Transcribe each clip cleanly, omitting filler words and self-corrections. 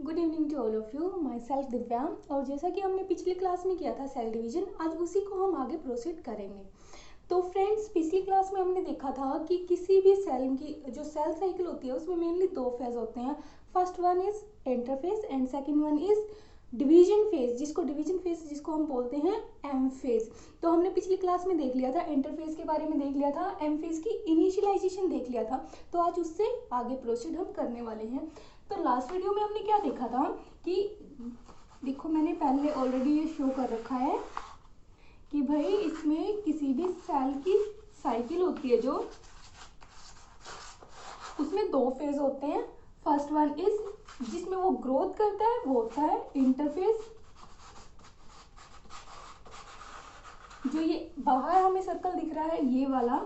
Good evening to all of you. Myself Divya. और जैसा कि हमने पिछली क्लास में किया था सेल डिवीजन, आज उसी को हम आगे प्रोसीड करेंगे। तो फ्रेंड्स, पिछली क्लास में हमने देखा था कि किसी भी सेल की जो सेल साइकिल होती है उसमें मेनली दो फेज होते हैं। First one is interphase and second one is division phase, जिसको हम बोलते हैं एम फेज। तो हमने पिछली क्लास में देख लिया था, इंटरफेज के बारे में देख लिया था, एम फेज की इनिशियलाइजेशन देख लिया था। तो आज उससे आगे प्रोसीड हम करने वाले हैं। तो लास्ट वीडियो में हमने क्या देखा था कि देखो, मैंने पहले ऑलरेडी ये शो कर रखा है कि भाई इसमें किसी भी सेल की साइकिल होती है जो उसमें दो फेज होते हैं। फर्स्ट वन इज जिसमें वो ग्रोथ करता है वो होता है इंटरफेज। जो ये बाहर हमें सर्कल दिख रहा है ये वाला,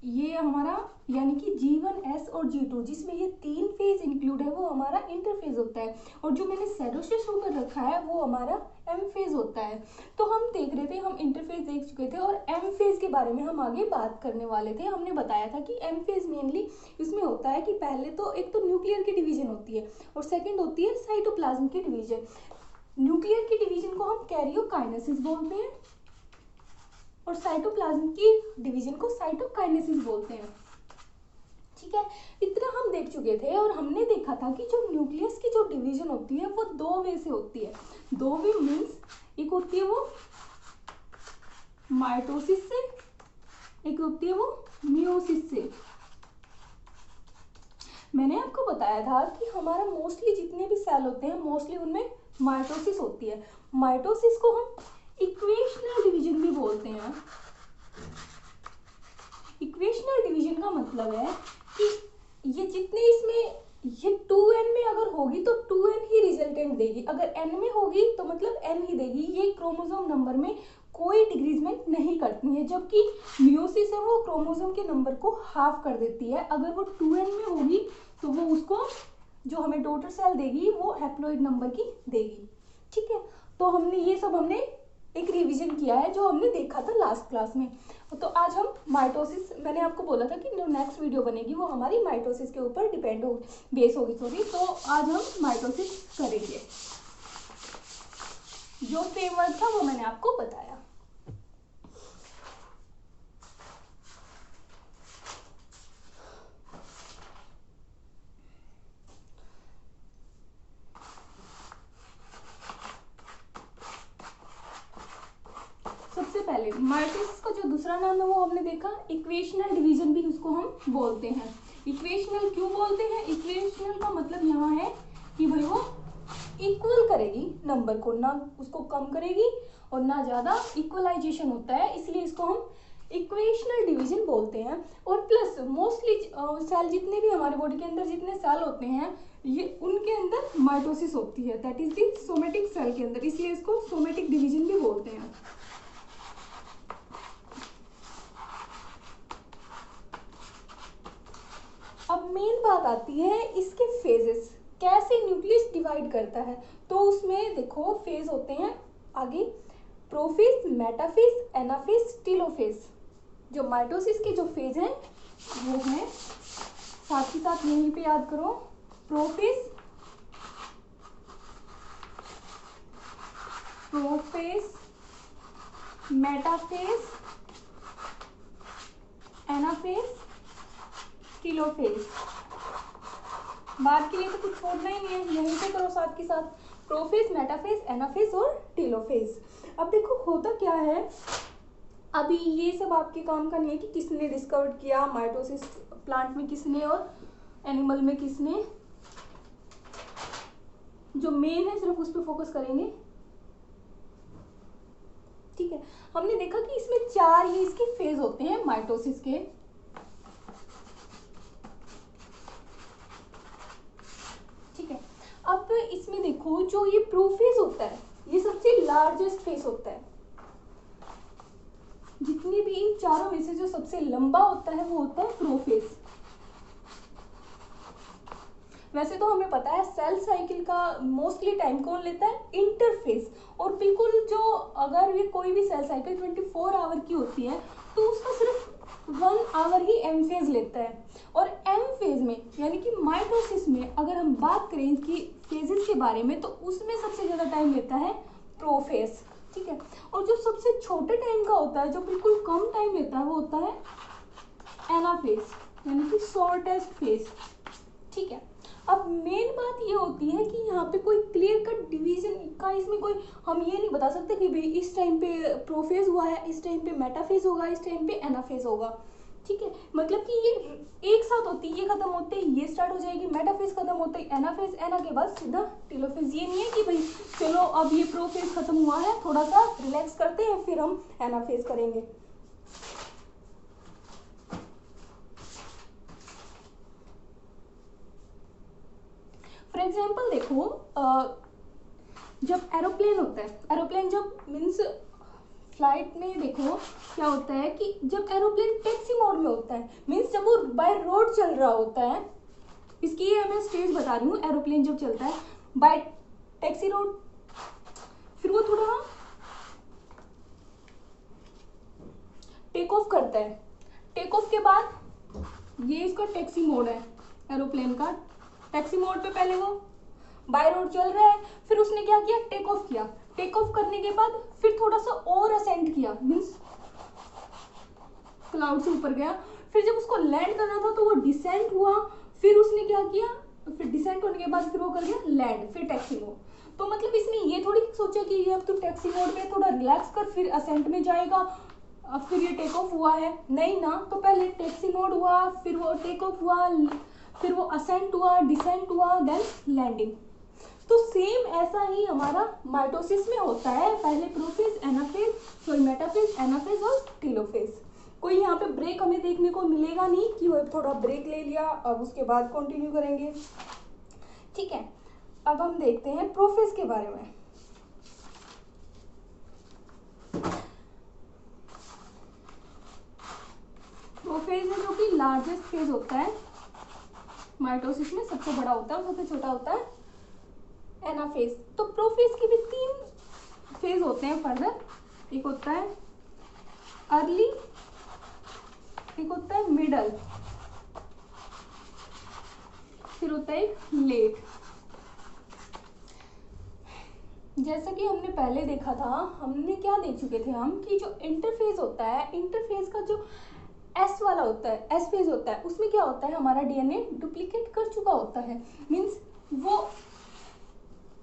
ये हमारा यानी कि G1 S और G2 जिसमें ये तीन फेज इंक्लूड है वो हमारा इंटरफेज होता है। और जो मैंने शैडो से शो कर रखा है वो हमारा एम फेज होता है। तो हम देख रहे थे, हम इंटरफेज देख चुके थे और एम फेज के बारे में हम आगे बात करने वाले थे। हमने बताया था कि एम फेज मेनली इसमें होता है कि पहले तो एक तो न्यूक्लियर की डिवीजन होती है और सेकेंड होती है साइटोप्लाज्म की डिवीजन। न्यूक्लियर की डिवीजन को हम कैरियोकाइनेसिस बोलते हैं और साइटोप्लाज्म की डिवीजन को साइटोकाइनेसिस बोलते हैं। ठीक है, इतना हम देख चुके थे। और हमने देखा था कि जो न्यूक्लियस की जो डिवीजन होती है वो दो वे से होती है। दो वे मीन्स एक होती है वो माइटोसिस से, एक होती है वो मियोसिस से। मैंने आपको बताया था कि हमारा मोस्टली जितने भी सेल होते हैं मोस्टली उनमें माइटोसिस होती है। माइटोसिस को हम इक्वेशनल डिवीजन भी बोलते हैं। इक्वेशनल डिवीजन का मतलब है कि ये जितने इसमें ये 2n में अगर होगी तो 2n ही रिजल्टेंट देगी, अगर n में होगी तो मतलब n ही देगी। ये क्रोमोसोम नंबर में कोई डिक्रीजमेंट नहीं करती है, जबकि मियोसिस है वो क्रोमोसोम के नंबर को हाफ कर देती है। अगर वो 2n में होगी तो वो उसको जो हमें डॉटर सेल देगी वो हैप्लॉइड नंबर की देगी। ठीक है, तो हमने एक रिवीजन किया है जो हमने देखा था लास्ट क्लास में। तो आज हम माइटोसिस, मैंने आपको बोला था कि जो नेक्स्ट वीडियो बनेगी वो हमारी माइटोसिस के ऊपर बेस होगी। तो आज हम माइटोसिस करेंगे। जो फ्रेमवर्क था वो मैंने आपको बताया। सबसे पहले माइटोसिस का जो दूसरा नाम है वो हमने देखा इक्वेशनल डिवीजन भी उसको हम बोलते हैं। इक्वेशनल क्यों बोलते हैं? इक्वेशनल का मतलब यहाँ है कि भाई वो इक्वल करेगी नंबर को, ना उसको कम करेगी और ना ज्यादा इक्वलाइजेशन होता है, इसलिए इसको हम इक्वेशनल डिवीजन बोलते हैं। और प्लस मोस्टली सेल जितने भी हमारे बॉडी के अंदर जितने सेल होते हैं ये उनके अंदर माइटोसिस होती है, that is the somatic cell के अंदर, इसलिए इसको सोमेटिक डिवीजन भी बोलते हैं। अब मेन बात आती है इसके फेजेस, कैसे न्यूक्लियस डिवाइड करता है। तो उसमें देखो फेज होते हैं आगे, प्रोफेज, मेटाफेज, एनाफेज, टेलोफेज। जो माइटोसिस के जो फेज हैं वो हैं, साथ ही साथ यहीं पे याद करो, प्रोफेज, मेटाफेज, एनाफेज, टेलोफेज। बात के लिए तो कुछ छोड़ना ही नहीं है, यहीं पे करो साथ के साथ, प्रोफेज, मेटाफेज, एनाफेज और टेलोफेज। अब देखो होता क्या है, अभी ये सब आपके काम का नहीं है कि किसने डिस्कवर किया माइटोसिस, प्लांट में किसने और एनिमल में किसने। जो मेन है सिर्फ उस पर फोकस करेंगे। ठीक है, हमने देखा कि इसमें चार ही इसके फेज होते हैं माइटोसिस के। ठीक है, अब इसमें देखो जो ये प्रोफेज होता है ये सबसे लार्जेस्ट फेज होता है। जितनी भी इन चारों में से जो सबसे लंबा होता है वो होता है प्रोफेज। वैसे तो हमें पता है सेल साइकिल का मोस्टली टाइम कौन लेता है? इंटरफेज। और बिल्कुल जो अगर ये कोई भी सेल साइकिल 24 आवर की होती है तो उसका सिर्फ 1 आवर ही एम फेज लेता है। और एम फेज में यानी कि माइटोसिस में अगर हम बात करें इसकी फेजेस के बारे में तो उसमें सबसे ज़्यादा टाइम लेता है प्रोफेज, ठीक है। और जो सबसे छोटे टाइम का होता है, जो बिल्कुल कम टाइम लेता है, वो होता है एनाफेज यानी कि शॉर्टेस्ट फेज, ठीक है। अब मेन बात ये होती है कि यहाँ पे कोई क्लियर कट डिवीजन का इसमें कोई हम ये नहीं बता सकते कि भाई इस टाइम पे प्रोफेज हुआ है, इस टाइम पे मेटाफेज होगा, इस टाइम पे एनाफेज होगा, ठीक है। मतलब कि ये एक साथ होती है, ये खत्म होते ही ये स्टार्ट हो जाएगी, मेटाफेज खत्म होते ही एनाफेज, एना के बाद सीधा टेलोफेज। ये नहीं है कि भाई चलो अब ये प्रोफेज खत्म हुआ है, थोड़ा सा रिलैक्स करते हैं फिर हम एनाफेज करेंगे। फॉर एग्जाम्पल देखो, जब एरोप्लेन होता है, एरोप्लेन जब मीन्स फ्लाइट में देखो क्या होता है कि जब एरोप्लेन टैक्सी मोड में होता है, मीन्स जब वो बाय रोड चल रहा होता है, इसकी ये मैं स्टेज बता रही हूँ, एरोप्लेन जब चलता है बाय टैक्सी रोड, फिर वो थोड़ा टेक ऑफ करता है, टेक ऑफ के बाद ये इसका टैक्सी मोड है, एरोप्लेन का टैक्सी मोड पे पहले वो बाय रोड चल रहा है, फिर उसने क्या किया, टेक ऑफ किया, टेक ऑफ करने के बाद फिर थोड़ा सा और असेंड किया, मीन्स क्लाउड से ऊपर गया, फिर जब उसको लैंड करना था तो वो डिसेंट हुआ, फिर उसने क्या किया, फिर डिसेंट होने के बाद फिर वो कर गया लैंड, फिर टैक्सी मोड। तो मतलब इसने ये थोड़ी सोचा कि ये अब तो टैक्सी मोड में थोड़ा रिलैक्स कर फिर असेंट में जाएगा, अब फिर ये टेक ऑफ हुआ है, नहीं ना, तो पहले टैक्सी मोड हुआ, फिर वो टेक ऑफ हुआ, फिर वो असेंट हुआ, डिसेंट हुआ, देन लैंडिंग। तो सेम ऐसा ही हमारा माइटोसिस में होता है, पहले prophase, anaphase, sorry metaphase, anaphase और टेलोफेज। कोई यहाँ पे ब्रेक हमें देखने को मिलेगा नहीं कि वो थोड़ा ब्रेक ले लिया अब उसके बाद कंटिन्यू करेंगे, ठीक है। अब हम देखते हैं प्रोफेज के बारे में। प्रोफेज है जो कि लार्जेस्ट फेज होता है माइटोसिस में, सबसे बड़ा होता है और सबसे छोटा होता है एनाफेज। तो प्रोफेज के भी 3 फेज होते हैं फर्दर, एक होता है अर्ली, एक होता है मिडल, फिर होता है लेट। जैसा कि हमने पहले देखा था, हमने क्या देख चुके थे हम कि जो इंटरफेज होता है, इंटरफेज का जो एस वाला होता है, एस फेज होता है, उसमें क्या होता है, हमारा डीएनए डुप्लीकेट कर चुका होता है, मीन्स वो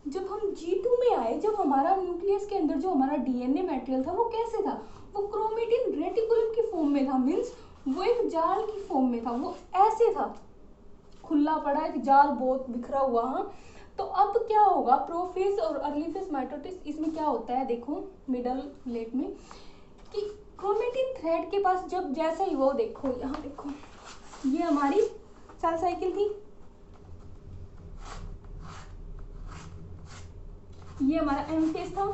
जब हम G2 में आए, जब हमारा न्यूक्लियस के अंदर जो हमारा डीएनए मटेरियल था वो कैसे था, वो क्रोमेटिन रेटिकुलम की फॉर्म में था, मीन्स वो एक जाल की फॉर्म में था, वो ऐसे था, खुला पड़ा एक जाल बहुत बिखरा हुआ। हाँ, तो अब क्या होगा, प्रोफेज और अर्ली फेज माइटोसिस, इसमें क्या होता है देखो मिडल लेट में कि क्रोमेटिन थ्रेड के पास जब जैसे ही वो देखो, यहाँ देखो ये हमारी सेल साइकिल थी, ये हमारा एम फेज था,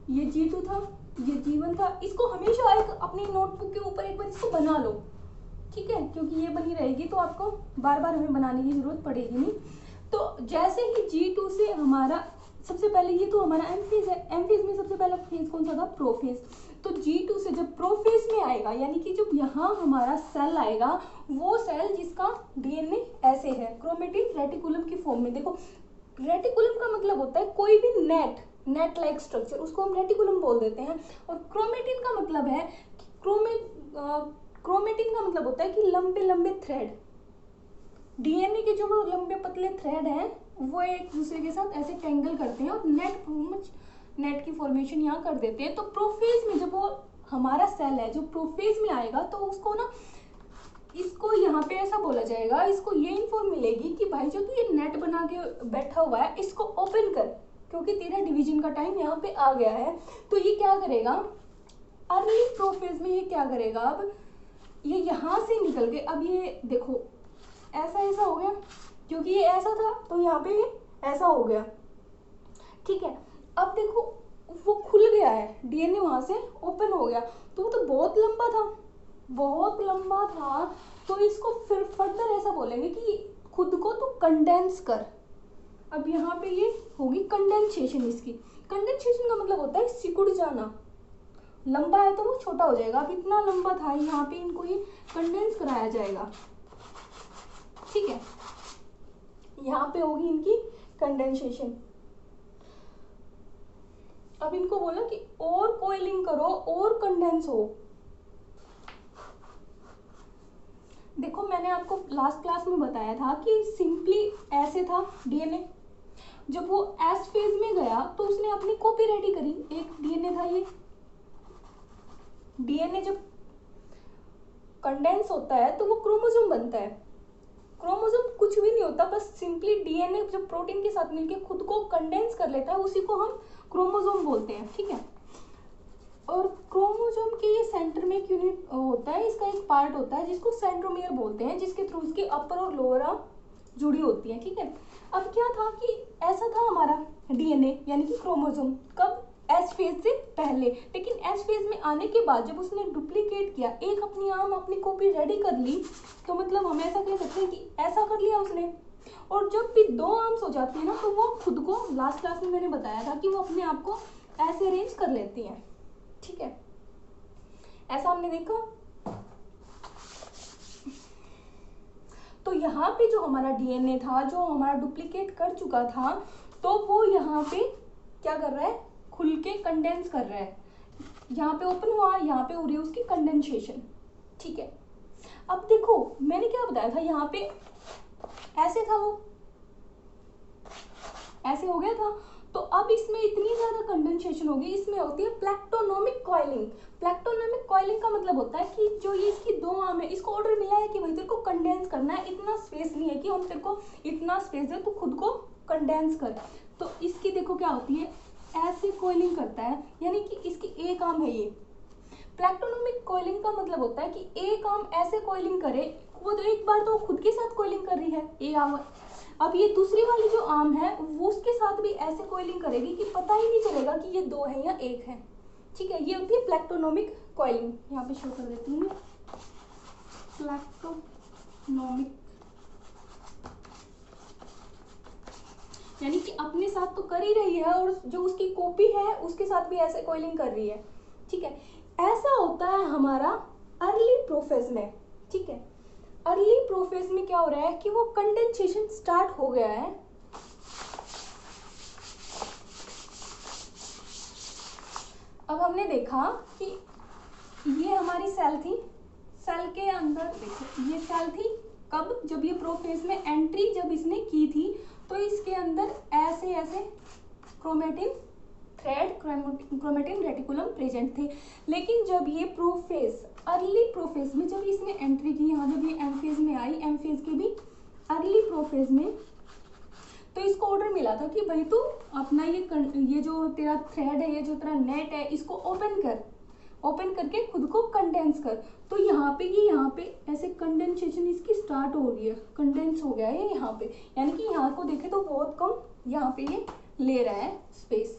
ये G2 था, ये G1 था। इसको हमेशा एक अपनी नोटबुक के ऊपर एक बार इसको बना लो, ठीक है, क्योंकि ये बनी रहेगी तो आपको बार बार हमें बनाने की जरूरत पड़ेगी नहीं। तो जैसे ही G2 से हमारा सबसे पहले ये तो हमारा एम फेज है, एम फेज में सबसे पहला फेज कौन सा था, प्रोफेज। तो G2 से जब प्रोफेज में आएगा, यानी कि जब यहाँ हमारा सेल आएगा, वो सेल जिसका डीएनए ऐसे है क्रोमेटिन रेटिकुलम की फॉर्म में। देखो रेटिकुलम का मतलब होता है कोई भी नेट लाइक स्ट्रक्चर, उसको हम रेटिकुलम बोल देते हैं। और क्रोमेटिन का मतलब है क्रोमेटिन का मतलब होता है कि लंबे लंबे थ्रेड, डीएनए के जो लंबे पतले थ्रेड हैं वो एक दूसरे के साथ ऐसे टेंगल करते हैं और नेट की फॉर्मेशन यहाँ कर देते हैं। तो प्रोफेज में जब वो हमारा सेल है जो प्रोफेज में आएगा, तो उसको ना इसको यहाँ पे ऐसा बोला जाएगा, इसको ये इन्फॉर्म मिलेगी कि भाई जो तू ये नेट बना के बैठा हुआ है इसको ओपन कर, क्योंकि तेरा डिवीजन का टाइम यहाँ पे आ गया है। तो ये क्या करेगा, अर्ली प्रोफेज में ये क्या करेगा, अब ये यहाँ से निकल के, अब ये देखो ऐसा ऐसा हो गया, क्योंकि ये ऐसा था तो यहाँ पे ये ऐसा हो गया, ठीक है। अब देखो वो खुल गया है, डीएनए वहां से ओपन हो गया, तो वो तो बहुत लंबा था, बहुत लंबा था। तो इसको फिर फर्दर ऐसा बोलेंगे कि खुद को तो कंडेंस कर। अब यहाँ पे ये होगी कंडेंसेशन, इसकी कंडेंसेशन का मतलब होता है सिकुड़ जाना, लंबा है तो वो छोटा हो जाएगा। अब इतना लंबा था, यहाँ पे इनको ये कंडेंस कराया जाएगा, ठीक है। यहाँ पे होगी इनकी कंडेंसेशन। अब इनको बोला कि और कोयलिंग करो और कंडेंस हो। देखो मैंने आपको लास्ट क्लास में बताया था कि सिंपली ऐसे था डीएनए, जब वो एस फेज में गया तो उसने अपनी कॉपी रेडी करी। एक डीएनए था ये। डीएनए जब कंडेंस होता है तो वो क्रोमोसोम बनता है। क्रोमोसोम कुछ भी नहीं होता, बस सिंपली डीएनए जब प्रोटीन के साथ मिलकर खुद को कंडेंस कर लेता है उसी को हम क्रोमोसोम बोलते हैं, ठीक है। और क्रोमोसोम के ये सेंटर में एक यूनिट होता है, इसका एक पार्ट होता है जिसको सेंट्रोमियर बोलते हैं, जिसके थ्रू इसकी अपर और लोअर आर्म जुड़ी होती है, ठीक है। अब क्या था कि ऐसा था हमारा डीएनए यानी कि क्रोमोसोम, कब? एस फेज से पहले। लेकिन एस फेज में आने के बाद जब उसने डुप्लीकेट किया, एक अपनी आर्म अपनी कॉपी रेडी कर ली, तो मतलब हम ऐसा कह सकते हैं कि ऐसा कर लिया उसने। और जब भी दो आर्म्स हो जाती है ना तो वो खुद को, लास्ट क्लास में मैंने बताया था कि वो अपने आप को ऐसे अरेंज कर लेती हैं, ठीक है। ऐसा हमने देखा। तो यहाँ पे जो हमारा डीएनए था, जो हमारा डुप्लीकेट कर चुका था, तो वो यहाँ पे क्या कर रहा है? खुल के कंडेंस कर रहा है। यहाँ पे ओपन हुआ, यहाँ पे हो रही है उसकी कंडेंसेशन, ठीक है। अब देखो मैंने क्या बताया था, यहाँ पे ऐसे था, वो ऐसे हो गया था। तो अब इसमें इतनी ज्यादा कंडेंसेशन होगी, इसमें होती है प्लैक्टोनोमिक कॉइलिंग। प्लैक्टोनोमिक कॉइलिंग का मतलब होता है कि जो ये इसकी दो आर्म है, इसको ऑर्डर मिला है कि भाई तेरे को कंडेंस करना है, इतना स्पेस नहीं है कि हम तेरे को इतना स्पेस दे, तू खुद को कंडेंस कर। तो इसकी देखो क्या होती है, ऐसे कॉइलिंग करता है, यानी कि इसकी एक आर्म है ये। प्लैक्टोनोमिक कॉइलिंग का मतलब होता है कि एक आर्म ऐसे कॉइलिंग करे, वो तो एक बार तो खुद के साथ कॉइलिंग कर रही है एक आर्म, अब ये दूसरी वाली जो आर्म है वो उसके साथ भी ऐसे कॉइलिंग करेगी कि पता ही नहीं चलेगा कि ये दो है या एक है, ठीक है। ये होती है प्लैक्टोनोमिक कॉइलिंग। यहाँ पे शो कर देती हूँ मैं, प्लैक्टोनोमिक, यानी कि अपने साथ तो कर ही रही है और जो उसकी कॉपी है उसके साथ भी ऐसे कॉइलिंग कर रही है, ठीक है। ऐसा होता है हमारा अर्ली प्रोफेज में, ठीक है। अर्ली प्रोफेज में क्या हो रहा है कि वो कंडेंसेशन स्टार्ट हो गया है। अब हमने देखा कि ये हमारी सेल थी, सेल के अंदर देखो ये सेल थी, कब? जब ये प्रोफेज में एंट्री जब इसने की थी तो इसके अंदर ऐसे ऐसे chromatin thread, chromatin reticulum present थे। लेकिन जब ये प्रोफेज, अर्ली प्रोफेज में जब इसने एंट्री की, यहाँ जब ये एम फेज में आई, एम फेज के भी अर्ली प्रोफेज में, तो इसको ऑर्डर मिला था कि भाई तू अपना ये जो तेरा थ्रेड है, ये जो तेरा नेट है, इसको ओपन कर, ओपन करके खुद को कंडेंस कर। तो यहाँ पे ऐसे कंडेंसेशन इसकी स्टार्ट हो रही है, कंडेंस हो गया है यहाँ पे, यानी कि यहाँ को देखे तो बहुत कम यहाँ पे ये ले रहा है स्पेस,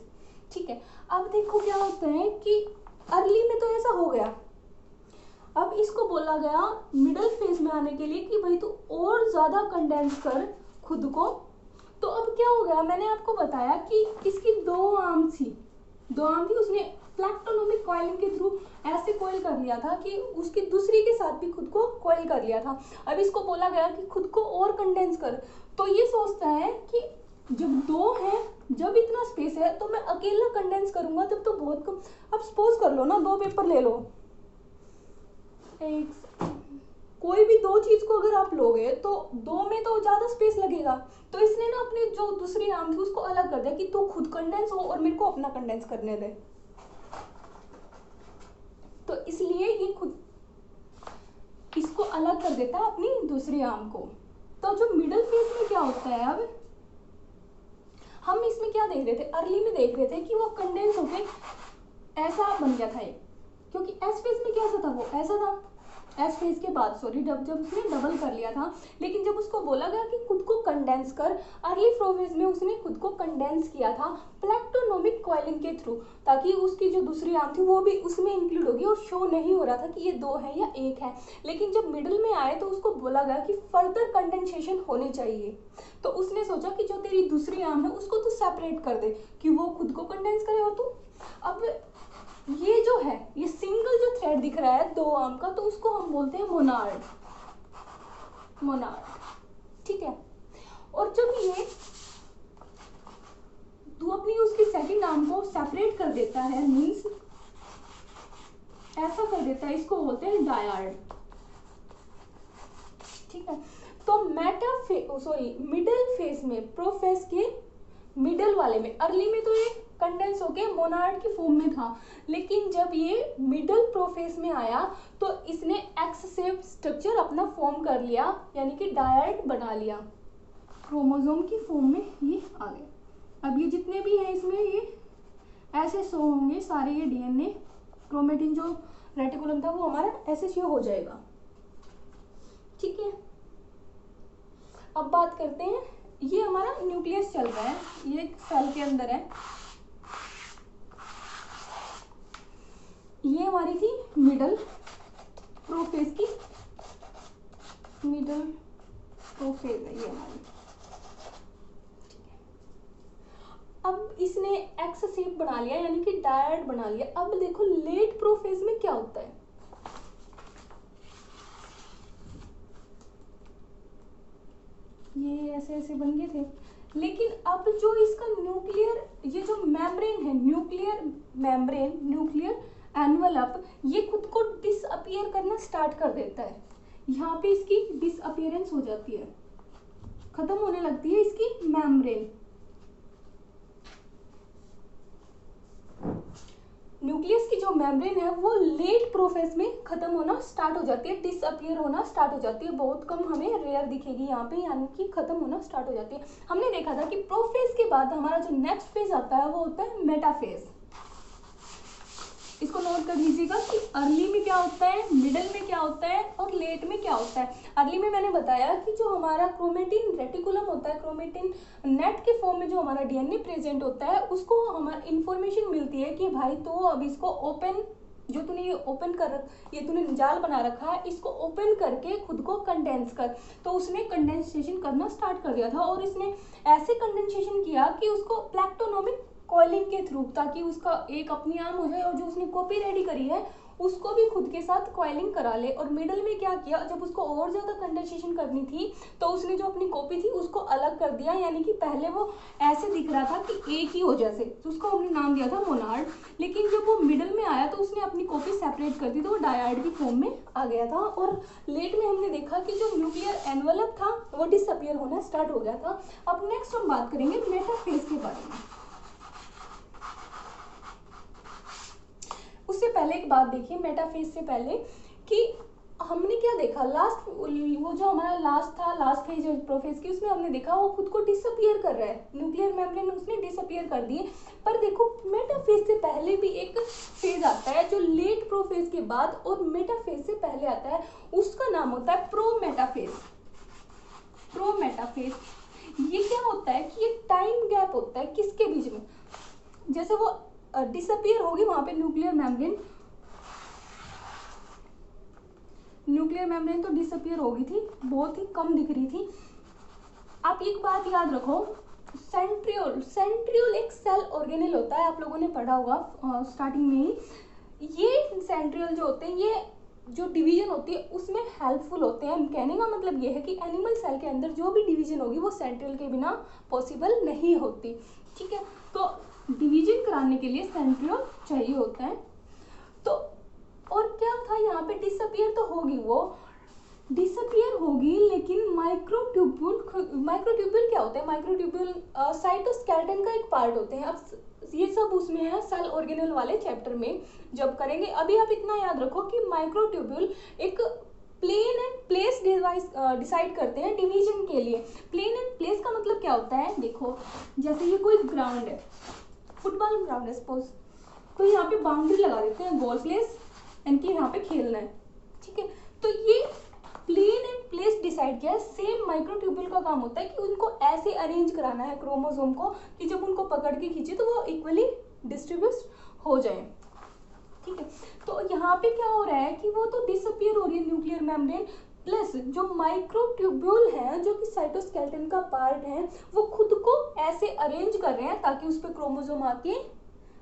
ठीक है। अब देखो क्या होता है कि अर्ली में तो ऐसा हो गया, अब इसको बोला गया मिडल फेज में आने के लिए कि भाई तू और ज्यादा कंडेंस कर खुद को। तो अब क्या हो गया, मैंने आपको बताया कि इसकी दो आर्म थी, उसने प्लैक्टोनोमिक कॉइलिंग के थ्रू ऐसे कॉइल कर लिया था कि उसकी दूसरी के साथ भी खुद को कॉइल कर लिया था। अब इसको बोला गया कि खुद को और कंडेंस कर, तो ये सोचता है कि जब दो है, जब इतना स्पेस है तो मैं अकेला कंडेंस करूंगा तब तो बहुत कम। अब सपोज कर लो ना, दो पेपर ले लो, कोई भी दो चीज को अगर आप लोगे तो दो में तो ज्यादा स्पेस लगेगा। तो इसने ना अपनी जो दूसरी आर्म थी उसको अलग कर दिया कि तू खुद कंडेंस हो और मेरे को अपना कंडेंस करने दे। तो इसलिए ये खुद इसको अलग कर देता है अपनी दूसरी आर्म को। तो जो मिडल फेज में क्या होता है, अब हम इसमें क्या देख रहे थे, अर्ली में देख रहे थे कि वो कंडेंस होके ऐसा बन गया था ये, क्योंकि एस फेज में कैसा था, वो ऐसा था एस फेज के बाद, सॉरी, जब उसने डबल कर लिया था। लेकिन जब उसको बोला गया कि खुद को कंडेंस कर, अर्ली प्रोफेज में उसने खुद को कंडेंस किया था प्लैक्टोनोमिक कॉइलिंग के थ्रू, ताकि उसकी जो दूसरी आर्म थी वो भी उसमें इंक्लूड होगी और शो नहीं हो रहा था कि ये दो है या एक है। लेकिन जब मिडिल में आए तो उसको बोला गया कि फर्दर कंडेंसेशन होनी चाहिए। तो उसने सोचा कि जो तेरी दूसरी आर्म है उसको तू सेपरेट कर दे कि वो खुद को कंडेंस करे और तू। अब ये जो है, ये सिंगल जो थ्रेड दिख रहा है 2 आर्म का, तो उसको हम बोलते हैं मोनार्ड, मोनार्ड, ठीक है। और जब ये तू अपनी उसकी सेकंड आर्म को सेपरेट कर देता है, मीन्स ऐसा कर देता है, इसको बोलते हैं डायार्ड, ठीक है। तो मिडिल फेज में, प्रोफेज के मिडल वाले में, अर्ली में तो ये कंडेंस होके मोनार्ड की फॉर्म में था, लेकिन जब ये मिडल प्रोफेज में आया तो इसने एक्स शेप स्ट्रक्चर अपना फॉर्म कर लिया, यानी कि डायर्ड बना लिया, क्रोमोसोम की फॉर्म में ये आ गए। अब ये जितने भी हैं इसमें ये ऐसे शो होंगे सारे, ये डीएनए क्रोमेटिन जो रेटिकुलम था वो हमारा ऐसे शो हो जाएगा, ठीक है। अब बात करते हैं, ये हमारा न्यूक्लियस चल रहा है, ये सेल के अंदर है, ये हमारी थी मिडल प्रोफेज की, मिडल प्रोफेज है ये हमारी। अब इसने एक्स शेप बना लिया, यानी कि डायर्ड बना लिया। अब देखो लेट प्रोफेज में क्या होता है, ये ऐसे ऐसे बन गए थे, लेकिन अब जो इसका न्यूक्लियर, ये जो मेम्ब्रेन है, न्यूक्लियर मेम्ब्रेन, न्यूक्लियर एनवलप, ये खुद को डिसअपियर करना स्टार्ट कर देता है। यहाँ पे इसकी डिसअपियरेंस हो जाती है, खत्म होने लगती है इसकी मेम्ब्रेन। न्यूक्लियस की जो मेम्ब्रेन है वो लेट प्रोफेज में खत्म होना स्टार्ट हो जाती है, डिसअपियर होना स्टार्ट हो जाती है, बहुत कम हमें रेयर दिखेगी यहाँ पे, यानी कि खत्म होना स्टार्ट हो जाती है। हमने देखा था कि प्रोफेज के बाद हमारा जो नेक्स्ट फेज आता है वो होता है मेटाफेज। इसको नोट कर लीजिएगा कि अर्ली में क्या होता है, मिडल में क्या होता है और लेट में क्या होता है। अर्ली में मैंने बताया कि जो हमारा क्रोमेटिन रेटिकुलम होता है, क्रोमेटिन नेट के फॉर्म में जो हमारा डीएनए प्रेजेंट होता है, उसको हमारा इंफॉर्मेशन मिलती है कि भाई तो अब इसको ओपन, जो तूने ये ओपन कर, ये तूने जाल बना रखा है, इसको ओपन करके खुद को कंडेंस कर। तो उसने कंडेंसेशन करना स्टार्ट कर दिया था, और इसने ऐसे कंडेंसेशन किया कि उसको प्लैक्टोनोमिक कॉइलिंग के थ्रू, ताकि उसका एक अपनी आर्म हो जाए और जो उसने कॉपी रेडी करी है उसको भी खुद के साथ कॉइलिंग करा ले। और मिडल में क्या किया, जब उसको और ज़्यादा कंडेंसेशन करनी थी तो उसने जो अपनी कॉपी थी उसको अलग कर दिया, यानी कि पहले वो ऐसे दिख रहा था कि एक ही हो जैसे, तो उसको हमने नाम दिया था मोनार्ड। लेकिन जब वो मिडल में आया तो उसने अपनी कॉपी सेपरेट कर दी, तो वो डायर्ड की फॉर्म में आ गया था। और लेट में हमने देखा कि जो न्यूक्लियर एनवलप था वो डिसअपियर होना स्टार्ट हो गया था। अब नेक्स्ट हम बात करेंगे मेटाफेज के बारे में। उससे पहले एक बात देखिए, मेटाफेज से पहले, कि हमने क्या देखा, लास्ट वो जो हमारा लास्ट था, लास्ट फेज प्रोफेज की, उसमें हमने देखा वो खुद को डिसअपियर कर रहा है, न्यूक्लियर मेम्ब्रेन उसने डिसअपियर कर दिए। पर देखो मेटाफेज से पहले भी एक फेज आता है जो लेट प्रोफेज के बाद और मेटाफेज से पहले आता है, उसका नाम होता है प्रोमेटाफेज। प्रोमेटाफेज ये क्या होता है कि ये टाइम गैप होता है किसके बीच में, जैसे वो डिसअपियर होगी वहां पे न्यूक्लियर मेम्ब्रेन तो डिसअपियर हो गई थी, बहुत ही कम दिख रही थी। आप एक बात याद रखो, सेंट्रियोल एक सेल ऑर्गेनेल होता है, आप लोगों ने पढ़ा होगा स्टार्टिंग में ही। ये सेंट्रियोल जो होते हैं, ये जो डिवीजन होती है उसमें हेल्पफुल होते हैं। कहने का मतलब ये है कि एनिमल सेल के अंदर जो भी डिवीजन होगी वो सेंट्रियोल के बिना पॉसिबल नहीं होती, ठीक है। तो डिवीजन कराने के लिए सेंट्रियोल चाहिए होता है। तो और क्या था यहाँ पे, डिसअपियर तो होगी, वो डिसअपियर होगी, लेकिन माइक्रोट्यूब्यूल क्या होते हैं, माइक्रोट्यूब्यूल साइटोस्केलेटन का एक पार्ट होते हैं। अब ये सब उसमें है सेल ऑर्गेनेल वाले चैप्टर में जब करेंगे। अभी आप इतना याद रखो कि माइक्रोट्यूब्यूल एक प्लेन एंड प्लेस डिसाइड करते हैं डिवीजन के लिए। प्लेन एंड प्लेस का मतलब क्या होता है, देखो जैसे ये कोई ग्राउंड है, फुटबॉल ग्राउंड है सपोज, तो यहाँ पे बाउंड्री लगा देते हैं, गोल प्लेस, इनकी यहाँ पे खेलना है, ठीक है। तो ये प्लेन एंड प्लेस डिसाइड किया है। सेम माइक्रोट्यूब्यूल का काम होता है कि उनको ऐसे अरेंज कराना है क्रोमोसोम को कि जब उनको पकड़ के खींचे तो वो इक्वली डिस्ट्रीब्यूट हो जाए, ठीक है। तो यहाँ पे क्या हो रहा है कि वो तो डिसअपियर हो रही है न्यूक्लियर मेम्ब्रेन, प्लस जो माइक्रोट्यूब्यूल है जो कि साइटोस्केलेटन का पार्ट है वो खुद को ऐसे अरेंज कर रहे हैं ताकि उस पर क्रोमोसोम आके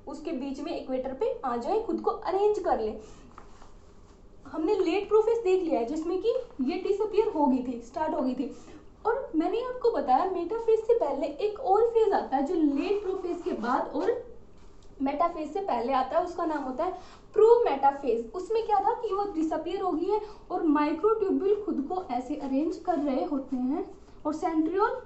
उसके बीच में इक्वेटर पे आ जाए, खुद को अरेंज कर ले। हमने लेट प्रोफेज देख लिया है जिसमें कि ये डिसअपियर हो गई थी, स्टार्ट हो गई थी। और मैंने आपको बताया मेटाफेज से पहले एक और फेज आता है जो लेट प्रोफेज के बाद और मेटाफेज से पहले आता है, उसका नाम होता है प्रो मेटाफेज। उसमें क्या था कि वो डिसअपियर हो गई है और माइक्रोट्यूब्यूल खुद को ऐसे अरेंज कर रहे होते हैं और सेंट्रियोल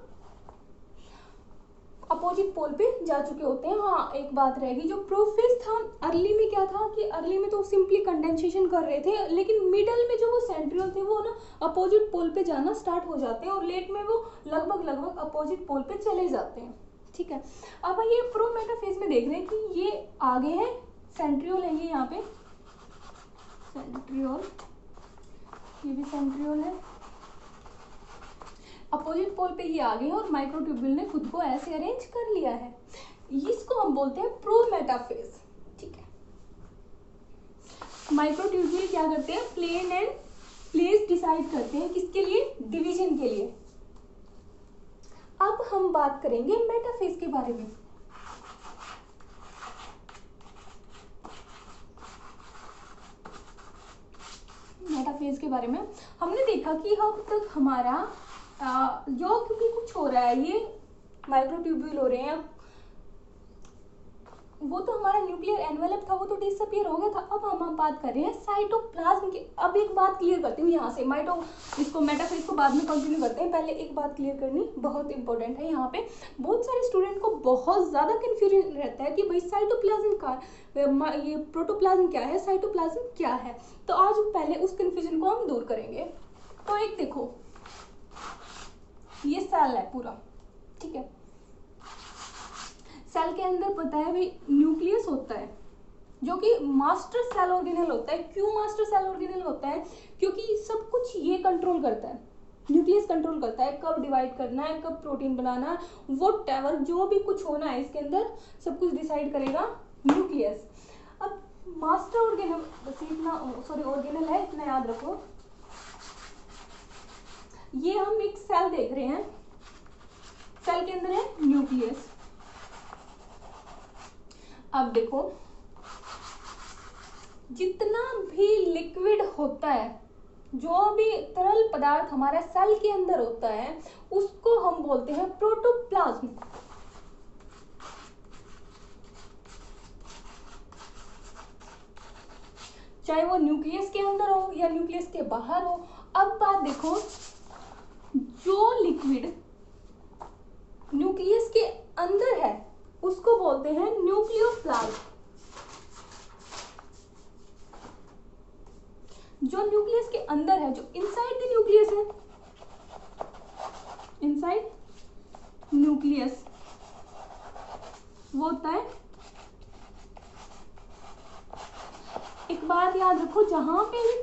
अपोजिट पोल पे जा चुके होते हैं। हाँ, एक बात रहेगी, जो प्रोफेज था अर्ली में क्या था कि अर्ली में तो सिंपली कंडेंसेशन कर रहे थे, लेकिन मिडल में जो वो सेंट्रियोल थे वो ना अपोजिट पोल पे जाना स्टार्ट हो जाते हैं और लेट में वो लगभग अपोजिट पोल पे चले जाते हैं। ठीक है, अब ये प्रो मेटाफेज में देख रहे हैं कि ये आगे है, सेंट्रियोल है ये यहाँ पे, सेंट्रियोल, ये भी सेंट्रियोल है, अपोजिट पोल पे ये आगे है और माइक्रोट्यूब्यूल ने खुद को ऐसे अरेंज कर लिया है। इसको हम बोलते हैं प्रो मेटाफेज। ठीक है, माइक्रोट्यूब्यूल क्या करते हैं, प्लेन एंड प्लेस डिसाइड करते हैं, किसके लिए, डिवीजन के लिए। अब हम बात करेंगे मेटाफेज के बारे में। मेटाफेज के बारे में हमने देखा कि अब तक हमारा जो क्योंकि कुछ हो रहा है, ये माइक्रोट्यूब्यूल हो रहे हैं, वो तो हमारा न्यूक्लियर एनवेलप था वो तो डिसअपियर हो गया था। अब हम बात कर रहे हैं साइटोप्लाज्म की। अब एक बात क्लियर करती हूँ यहाँ से, इसको मेटाफेज को बाद में कंटिन्यू करते हैं, पहले एक बात क्लियर करनी बहुत इंपॉर्टेंट है। यहाँ पे बहुत सारे स्टूडेंट को बहुत ज़्यादा कन्फ्यूजन रहता है कि भाई साइटोप्लाज्म का ये प्रोटोप्लाज्म क्या है, साइटोप्लाज्म क्या है। तो आज पहले उस कन्फ्यूजन को हम दूर करेंगे। तो एक देखो, ये सेल है पूरा, ठीक है, सेल के अंदर पता है भाई न्यूक्लियस होता है जो कि मास्टर सेल ऑर्गेनेल होता है। क्यों मास्टर सेल ऑर्गेनेल होता है, क्योंकि सब कुछ ये कंट्रोल करता है, न्यूक्लियस कंट्रोल करता है, कब डिवाइड करना है, कब प्रोटीन बनाना है, व्हाटएवर जो भी कुछ होना है इसके अंदर सब कुछ डिसाइड करेगा न्यूक्लियस। अब मास्टर ऑर्गेनेल, बस इतना, सॉरी ऑर्गेनेल है, इतना याद रखो। ये हम एक सेल देख रहे हैं, सेल के अंदर है न्यूक्लियस। अब देखो, जितना भी लिक्विड होता है, जो भी तरल पदार्थ हमारा सेल के अंदर होता है, उसको हम बोलते हैं प्रोटोप्लाज्म। चाहे वो न्यूक्लियस के अंदर हो या न्यूक्लियस के बाहर हो। अब बात देखो, जो लिक्विड न्यूक्लियस के अंदर है उसको बोलते हैं न्यूक्लियोप्लाज्म। जो न्यूक्लियस के अंदर है, जो इनसाइड द न्यूक्लियस है, इनसाइड न्यूक्लियस, वो होता है, एक बात याद रखो, जहां पे भी